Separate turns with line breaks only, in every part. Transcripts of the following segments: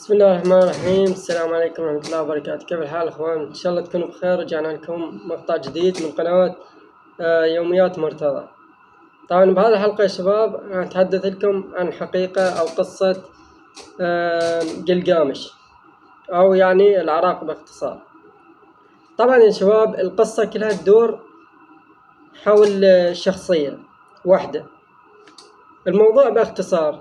بسم الله الرحمن الرحيم. السلام عليكم ورحمة الله وبركاته. كيف الحال اخوان؟ ان شاء الله تكونوا بخير. رجعنا لكم مقطع جديد من قناة يوميات مرتضى. طبعا بهذه الحلقة يا شباب أتحدث لكم عن حقيقة او قصة جلجامش او يعني العراق باختصار. طبعا يا شباب القصة كلها تدور حول شخصية واحدة. الموضوع باختصار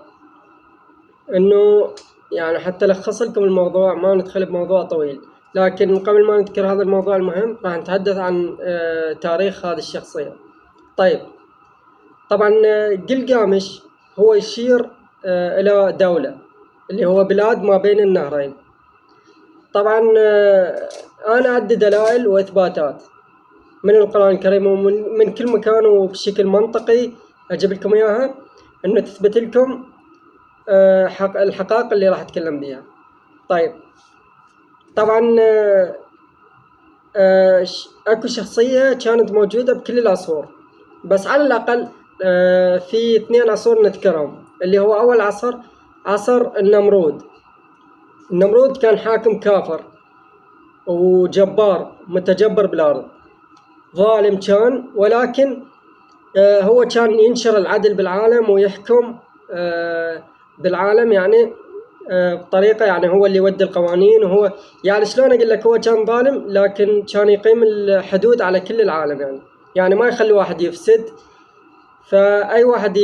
انه يعني حتى لخص لكم الموضوع، ما ندخل بموضوع طويل، لكن قبل ما نذكر هذا الموضوع المهم راح نتحدث عن تاريخ هذه الشخصية. طيب طبعا جلجامش هو يشير إلى دولة اللي هو بلاد ما بين النهرين. طبعا أنا عندي دلائل وإثباتات من القرآن الكريم ومن كل مكان وبشكل منطقي أجيب لكم إياها إنه تثبت لكم الحقائق اللي راح أتكلم بها. طيب طبعا اكو شخصية كانت موجودة بكل العصور، بس على الأقل في 2 عصور نذكرهم، اللي هو أول عصر النمرود. النمرود كان حاكم كافر وجبار متجبر بالأرض، ظالم كان، ولكن هو كان ينشر العدل بالعالم ويحكم بالعالم يعني بطريقة، يعني هو اللي يودي القوانين، وهو يعني شلون أقول لك، هو كان ظالم لكن كان يقيم الحدود على كل العالم، يعني ما يخلي واحد يفسد. فأي واحد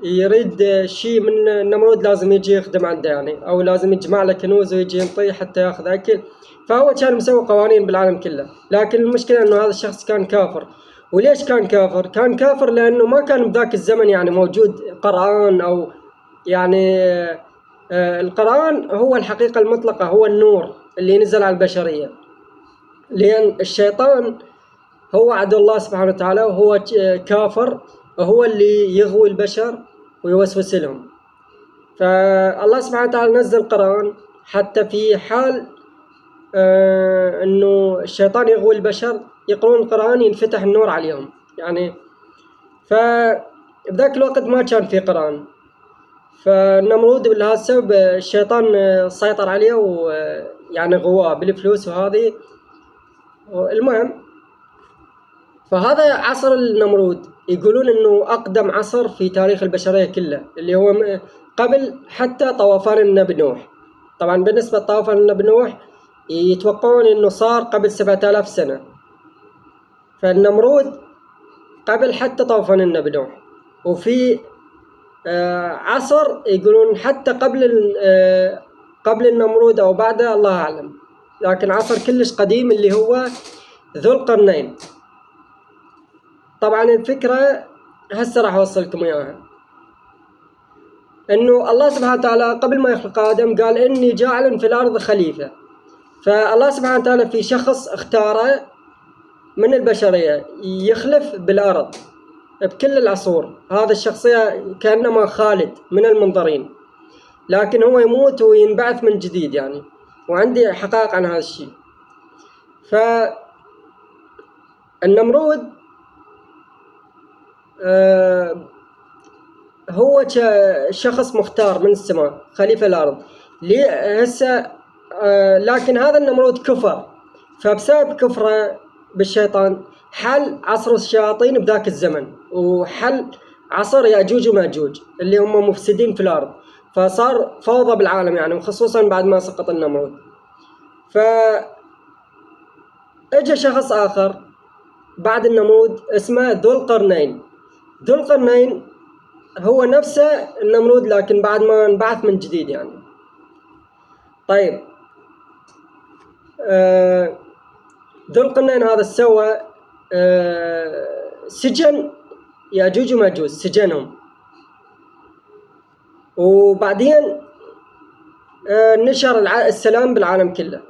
يريد شيء من النمرود لازم يجي يخدم عنده، يعني أو لازم يجمع له كنوز ويجي ينطيه حتى ياخذ أكل. فهو كان مسوي قوانين بالعالم كله، لكن المشكلة إنه هذا الشخص كان كافر. وليش كان كافر؟ كان كافر لأنه ما كان بذاك الزمن يعني موجود قرآن، أو يعني القرآن هو الحقيقة المطلقة، هو النور اللي نزل على البشرية، لأن الشيطان هو عدو الله سبحانه وتعالى، وهو كافر، وهو اللي يغوي البشر ويوسوس لهم. فالله سبحانه وتعالى نزل القرآن حتى في حال انه الشيطان يغوي البشر يقرون القرآن ينفتح النور عليهم يعني. فبذاك الوقت ما كان في قرآن، فالنمرود لهذا السبب الشيطان سيطر عليه ويعني غواه بالفلوس وهذه. المهم، فهذا عصر النمرود يقولون انه اقدم عصر في تاريخ البشرية كله، اللي هو قبل حتى طوفان النبي نوح. طبعا بالنسبة لطوفان النبي نوح يتوقعون انه صار قبل 7000 سنة، فالنمرود قبل حتى طوفان النبي نوح. وفي عصر يقولون حتى قبل النمرود او بعده الله اعلم، لكن عصر كلش قديم اللي هو ذو القرنين. طبعا الفكرة هسه راح اوصلكم اياها، انه الله سبحانه وتعالى قبل ما يخلق ادم قال اني جاعل في الارض خليفة. فالله سبحانه وتعالى في شخص اختاره من البشرية يخلف بالارض بكل العصور. هذا الشخصية كأنما خالد من المنظرين، لكن هو يموت وينبعث من جديد يعني، وعندي حقائق عن هذا الشيء. فالنمرود هو شخص مختار من السماء خليفة الأرض هسه. لكن هذا النمرود كفر، فبسبب كفره بالشيطان حل عصر الشياطين بذاك الزمن، وحل عصر يأجوج ومأجوج اللي هم مفسدين في الأرض، فصار فوضى بالعالم يعني، وخصوصا بعد ما سقط النمرود. فأجى شخص آخر بعد النمرود اسمه ذو القرنين. ذو القرنين هو نفسه النمرود لكن بعد ما انبعث من جديد يعني. طيب ذو القرنين هذا سوى سجن يأجوج ومأجوج، سجنهم، وبعدين نشر السلام بالعالم كله،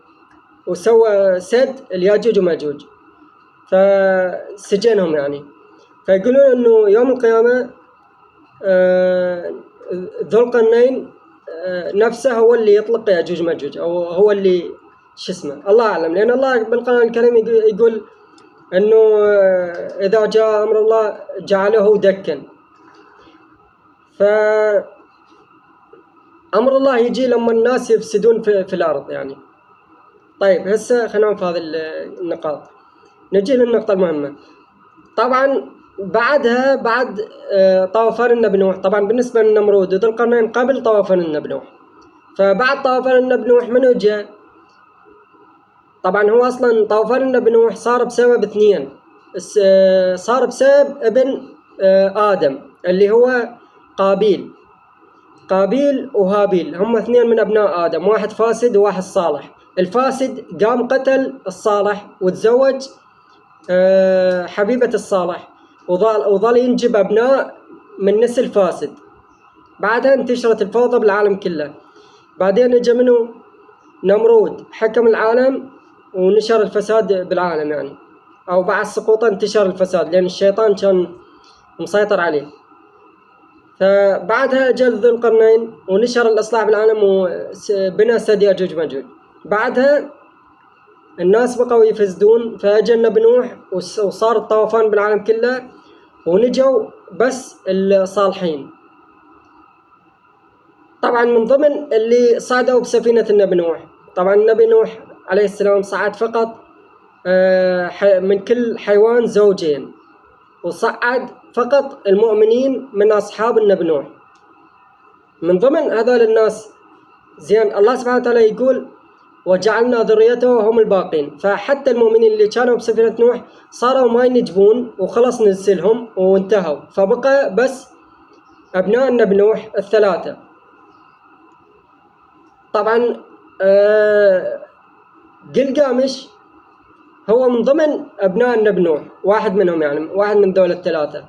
وسوى سد الياجوج وماجوج، فسجنهم يعني. فيقولون انه يوم القيامة ذو القرنين نفسه هو اللي يطلق ياجوج وماجوج، او هو اللي اسمه الله اعلم، لان الله بالقرآن الكريم يقول انه اذا جاء امر الله جعله دكا. أمر الله يجي لما الناس يفسدون في الأرض يعني. طيب هسه خلينا في هذه النقاط. نجي للنقطة المهمة. طبعا بعدها بعد طوفان النبي نوح، طبعا بالنسبة للنمرود وذو القرنين قبل طوفان النبي نوح. فبعد طوفان النبي نوح منو جاء؟ طبعا هو أصلا طوفان النبي نوح صار بسبب اثنين. صار بسبب ابن آدم اللي هو قابيل وهابيل، هم اثنين من أبناء آدم، واحد فاسد وواحد صالح. الفاسد قام قتل الصالح وتزوج حبيبة الصالح، وظل ينجب أبناء من نسل فاسد. بعدها انتشرت الفوضى بالعالم كله. بعدين اجى منه نمرود حكم العالم ونشر الفساد بالعالم يعني، أو بعد سقوطه انتشر الفساد لأن الشيطان كان مسيطر عليه. فبعدها جاء ذو القرنين ونشر الإصلاح بالعالم وبنى سد يأجوج ومأجوج. بعدها الناس بقوا يفسدون، فأجى النبي نوح وصار الطوفان بالعالم كله ونجوا بس الصالحين. طبعا من ضمن اللي صعدوا بسفينة النبي نوح، طبعا النبي نوح عليه السلام صعد فقط من كل حيوان زوجين، وصعد فقط المؤمنين من أصحاب النبي نوح. من ضمن هذول الناس زين الله سبحانه وتعالى يقول وجعلنا ذريته هم الباقين. فحتى المؤمنين اللي كانوا بسفينة نوح صاروا ما ينجبون وخلص نزلهم وانتهوا، فبقى بس أبناء النبي نوح الثلاثة. طبعا قلقامش هو من ضمن أبناء النبي نوح، واحد منهم يعني، واحد من دول الثلاثة.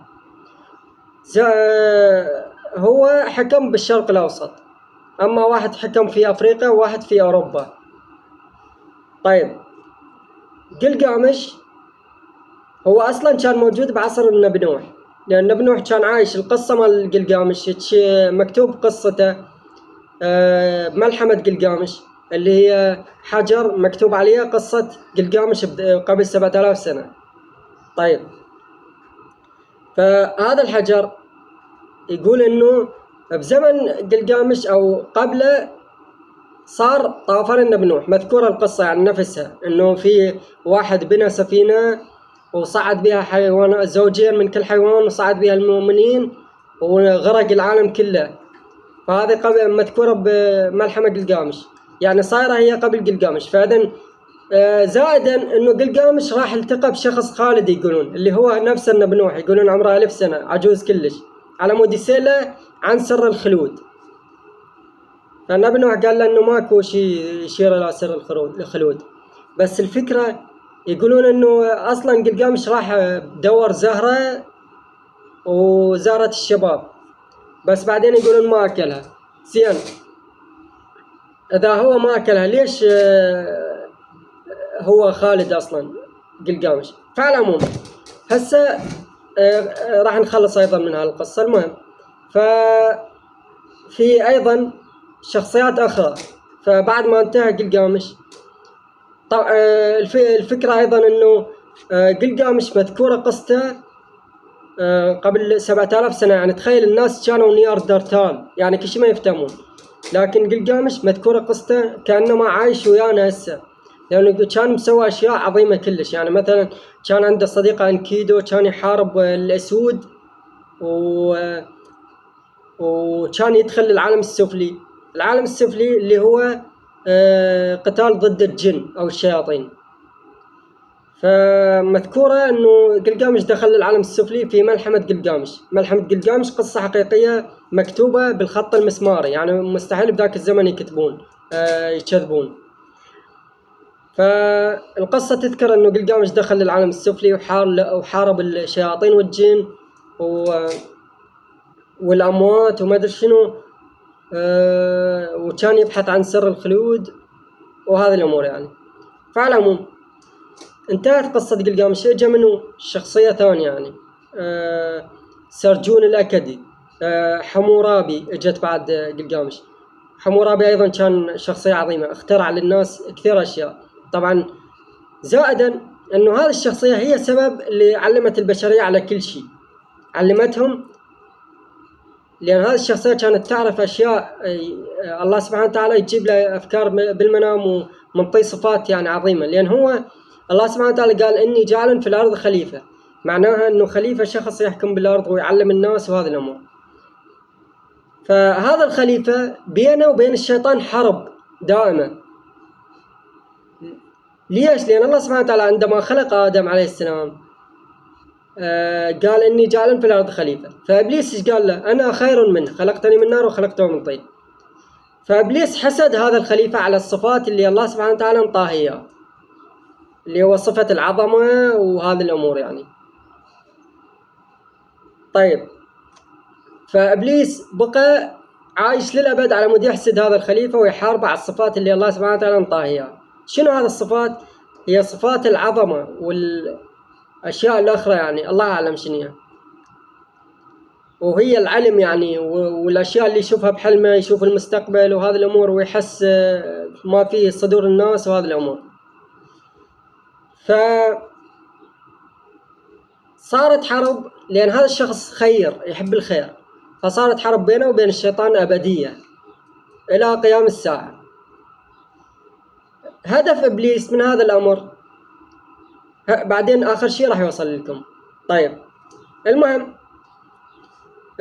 هو حكم بالشرق الأوسط، أما واحد حكم في أفريقيا وواحد في أوروبا. طيب قلقامش هو أصلا كان موجود بعصر النبي نوح، لأن النبي نوح كان عايش. القصة مال قلقامش مكتوب قصته بملحمة قلقامش اللي هي حجر مكتوب عليها قصة قلقامش قبل 7000 سنة. طيب فهذا الحجر يقول إنه بزمن قلقامش أو قبله صار طوفان النبي نوح. مذكورة القصة يعني نفسها، إنه في واحد بنى سفينة وصعد بها حيوان زوجين من كل حيوان، وصعد بها المؤمنين وغرق العالم كله. فهذه قبل مذكورة بملحمة قلقامش، يعني صايرة هي قبل قلقامش. فإذن زائدا إنه قلقامش راح التقى بشخص خالد يقولون اللي هو نفس النبي نوح، يقولون عمره 1000 سنة، عجوز كلش، على مود يسأله عن سر الخلود. فالنبي نوح قال له إنه ماكو شيء يشير إلى سر الخلود. بس الفكرة يقولون إنه أصلا قلقامش راح دور زهرة وزهرة الشباب، بس بعدين يقولون ما أكلها. زين إذا هو ما أكلها ليش هو خالد أصلا قلقامش؟ فعلى العموم هسه راح نخلص أيضا من هالقصة. المهم ففي أيضا شخصيات أخرى. فبعد ما انتهى قلقامش طبعا الفكرة أيضا إنه قلقامش مذكورة قصته قبل 7000 سنة. يعني تخيل الناس كانوا نياردرتال يعني كل شيء ما يفتهمون، لكن قلقامش مذكورة قصته كأنما عايش ويانا هسه، لأنه كان مسوى أشياء عظيمة كلش. يعني مثلا كان عنده صديقة أنكيدو كان يحارب الأسود وكان يدخل العالم السفلي اللي هو قتال ضد الجن أو الشياطين. فمذكورة أنه قلقامش دخل العالم السفلي في ملحمة قلقامش. ملحمة قلقامش قصة حقيقية مكتوبة بالخط المسماري، يعني مستحيل بذاك الزمن يكذبون. فالقصة تذكر أنه قلقامش دخل العالم السفلي وحارب الشياطين والجن والأموات وما أدري شنو، وكان يبحث عن سر الخلود وهذه الأمور يعني. فعلى العموم انتهت قصة قلقامش. اجى منه شخصية ثانية يعني سرجون الأكدي. حمورابي اجت بعد قلقامش. حمورابي أيضا كان شخصية عظيمة، اخترع للناس كثير أشياء. طبعا زائدا أنه هذه الشخصية هي سبب اللي علمت البشرية على كل شيء، علمتهم لأن هذه الشخصية كانت تعرف أشياء، الله سبحانه وتعالى يجيب له أفكار بالمنام ومنطي صفات يعني عظيمة. لأن هو الله سبحانه وتعالى قال إني جاعل في الأرض خليفة، معناها إنه خليفة شخص يحكم بالأرض ويعلم الناس وهذه الأمور. فهذا الخليفة بينه وبين الشيطان حرب دائمة. ليش؟ لأن الله سبحانه وتعالى عندما خلق آدم عليه السلام قال إني جاعل في الأرض خليفة. فإبليس إيش قال له؟ أنا خير منه، خلقتني من نار وخلقته من طين. فإبليس حسد هذا الخليفة على الصفات اللي الله سبحانه وتعالى انطاه إياه، اللي هو صفة العظمة وهذه الأمور يعني. طيب، فإبليس بقى عايش للأبد على مود يحسد هذا الخليفة ويحاربه على الصفات اللي الله سبحانه وتعالى انطاه إياه. شنو هذه الصفات؟ هي صفات العظمة والأشياء الأخرى يعني الله أعلم شنو هي، وهي العلم يعني، والأشياء اللي يشوفها بحلمه، يشوف المستقبل وهذه الأمور، ويحس ما في صدور الناس وهذه الأمور. فصارت حرب، لأن هذا الشخص خير يحب الخير، فصارت حرب بينه وبين الشيطان أبدية إلى قيام الساعة. هدف إبليس من هذا الأمر بعدين آخر شيء راح يوصل لكم. طيب، المهم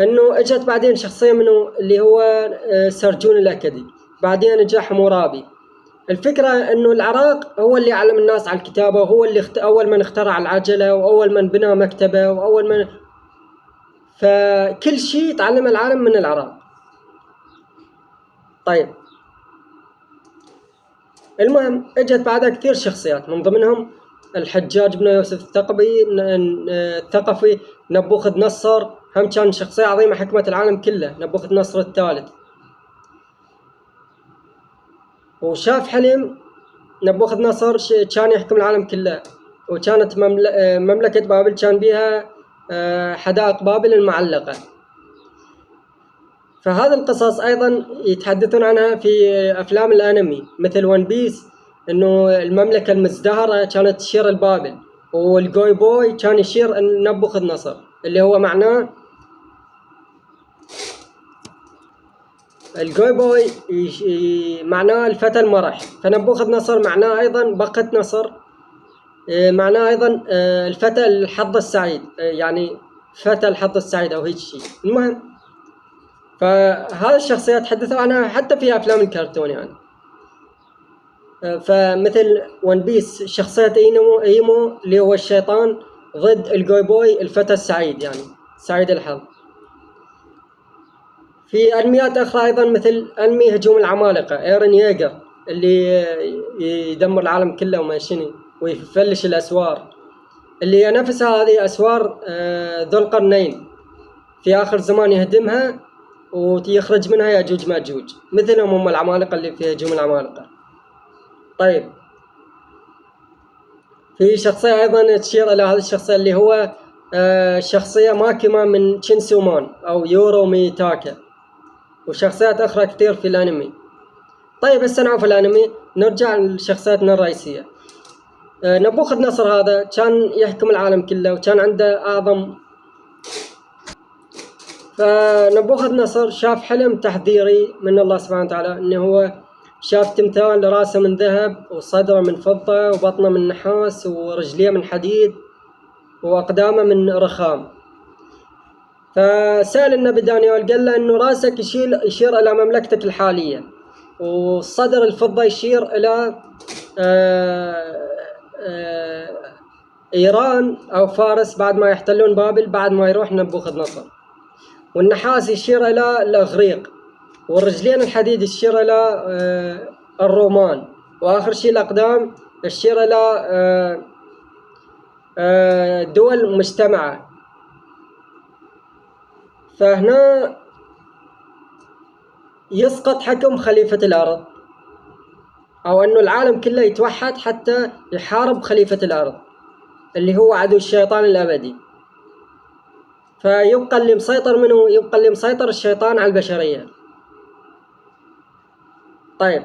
إنه إجت بعدين شخصية منه اللي هو سرجون الأكدي، بعدين جاء حمورابي. الفكرة إنه العراق هو اللي علم الناس على الكتابة، وهو اللي أول من اخترع العجلة، وأول من بنى مكتبة، وأول من، فكل شيء تعلم العالم من العراق. طيب، المهم إجت بعدها كثير شخصيات، من ضمنهم الحجاج بن يوسف الثقفي، نبوخذ نصر، هم كان شخصية عظيمة حكمت العالم كله، نبوخذ نصر الثالث. وشاف حلم نبوخذ نصر كان يحكم العالم كله، وكانت مملكة بابل كان بها حدائق بابل المعلقة. فهذا القصص أيضا يتحدثون عنها في أفلام الأنمي مثل ون بيس، إنه المملكة المزدهرة كانت تشير البابل، والجوي بوي كان يشير نبوخذ نصر، اللي هو معناه الجوي بوي معناه الفتى المرح، فنبوخذ نصر معناه أيضا بقة نصر، معناه أيضا الفتى الحظ السعيد، يعني فتى الحظ السعيد أو هيك شيء. المهم، فهذه الشخصيات تحدثوا عنها حتى في أفلام الكرتون يعني. فمثل ون بيس شخصية إيمو اللي هو الشيطان ضد الجوي بوي الفتى السعيد، يعني سعيد الحظ. في أنميات أخرى أيضا مثل أنمي هجوم العمالقة، إيرن ييجر اللي يدمر العالم كله وما شنو ويفلش الأسوار، اللي نفسها هذه أسوار ذو القرنين، في آخر زمان يهدمها ويخرج منها ياجوج ماجوج، مثلهم هم العمالقة اللي في هجوم العمالقة. طيب، في شخصية أيضا تشير إلى هذه الشخصية اللي هو شخصية ماكيما من شينسو مان أو يورو ميتاكا، وشخصيات أخرى كثير في الأنمي. طيب، هسه نعرف الأنمي، نرجع لشخصياتنا الرئيسية. نبوخذ نصر هذا كان يحكم العالم كله وكان عنده أعظم. فنبوخذ نصر شاف حلم تحذيري من الله سبحانه وتعالى، إنه هو شاف تمثال راسه من ذهب وصدره من فضة وبطنه من نحاس ورجليه من حديد وأقدامه من رخام. فسأل النبي دانيال قال له إنه راسك يشير إلى مملكتك الحالية، والصدر الفضة يشير إلى إيران أو فارس بعد ما يحتلون بابل بعد ما يروح نبوخذ نصر، والنحاس يشير إلى الإغريق، والرجلين الحديد يشير إلى الرومان، وآخر شيء الأقدام يشير إلى دول مجتمعة. فهنا يسقط حكم خليفة الأرض، أو أنه العالم كله يتوحد حتى يحارب خليفة الأرض اللي هو عدو الشيطان الأبدي. فيبقى اللي مسيطر منه، يبقى اللي مسيطر الشيطان على البشرية. طيب،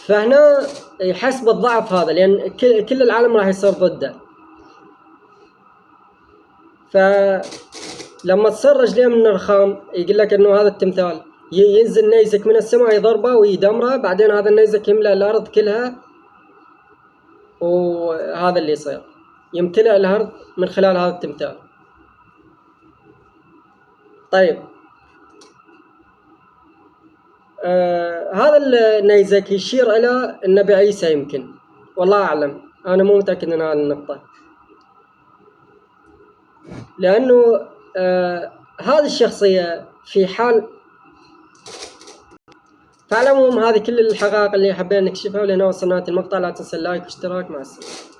فهنا يحس بالضعف هذا، لأن كل العالم راح يصير ضده. فلما تصير رجليه من الرخام يقول لك انه هذا التمثال ينزل نيزك من السماء يضربه ويدمره، بعدين هذا النيزك يملأ الأرض كلها، وهذا اللي يصير، يمتلئ الأرض من خلال هذا التمثال. طيب هذا النيزك يشير إلى النبي عيسى يمكن، والله أعلم، أنا مو متأكد من هذه النقطة، لأنه هذه الشخصية في حال. فعلى العموم هذه كل الحقائق اللي حبينا نكشفها، ولهنا وصلنا المقطع. لا تنسى اللايك والاشتراك. مع السلامة.